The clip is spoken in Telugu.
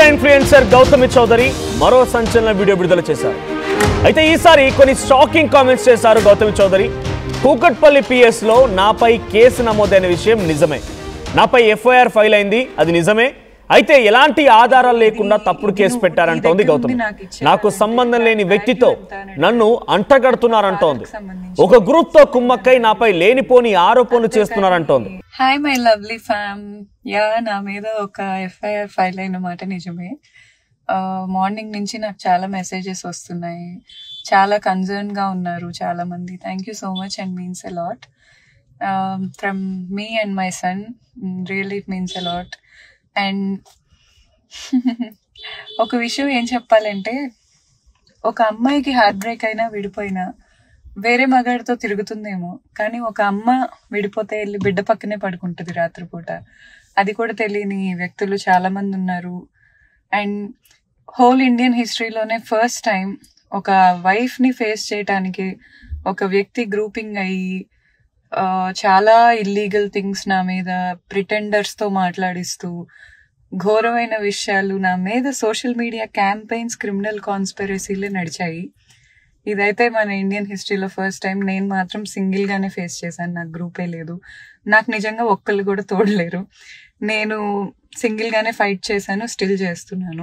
మీడియా ఇన్ఫ్లుయెన్సర్ గౌతమి చౌదరి మరో సంచలన వీడియో విడుదల చేశారు. అయితే ఈసారి కొన్ని షాకింగ్ కామెంట్స్ చేశారు గౌతమి చౌదరి. కూకట్పల్లి PS లో నాపై కేసు నమోదైన విషయం నిజమే, నాపై FIR ఫైల్ అయింది, అది నిజమే. అయితే ఎలాంటి ఆధారాలు లేకుండా తప్పుడు కేసు పెట్టారంటోంది గౌతమి. నాకు సంబంధం లేని వ్యక్తితో నన్ను అంటగడుతున్నారంటోంది. ఒక గ్రూప్ తో కుమ్మక్కై నాపై లేనిపోని ఆరోపణలు చేస్తున్నారంటోంది. హాయ్ మై లవ్లీ ఫ్యామ్. నా మీద ఒక FIR ఫైల్ అయిన మాట నిజమే. మార్నింగ్ నుంచి నాకు చాలా మెసేజెస్ వస్తున్నాయి, చాలా కన్సర్న్ గా ఉన్నారు చాలా మంది. Thank you so much and means a lot from me and my son. Really it means a lot. And ఒక విషయం ఏం చెప్పాలంటే, ఒక అమ్మాయికి హార్ట్ బ్రేక్ అయినా విడిపోయినా వేరే మగాడితో తిరుగుతుందేమో, కానీ ఒక అమ్మ విడిపోతే వెళ్ళి బిడ్డ పక్కనే పడుకుంటుంది రాత్రిపూట. అది కూడా తెలియని వ్యక్తులు చాలా మంది ఉన్నారు. అండ్ హోల్ ఇండియన్ హిస్టరీలోనే ఫస్ట్ టైం ఒక వైఫ్ ని ఫేస్ చేయటానికి ఒక వ్యక్తి గ్రూపింగ్ అయ్యి చాలా ఇల్లీగల్ థింగ్స్ నా మీద ప్రిటెండర్స్ తో మాట్లాడిస్తూ ఘోరమైన విషయాలు నా మీద సోషల్ మీడియా క్యాంపెయిన్స్, క్రిమినల్ కాన్స్పిరసీలే నడిచాయి. ఇదైతే మన ఇండియన్ హిస్టరీలో ఫస్ట్ టైం. నేను మాత్రం సింగిల్ గానే ఫేస్ చేశాను, నాకు గ్రూపే లేదు. నాకు నిజంగా ఒక్కళ్ళు కూడా తోడలేరు. నేను సింగిల్ గానే ఫైట్ చేశాను, స్టిల్ చేస్తున్నాను.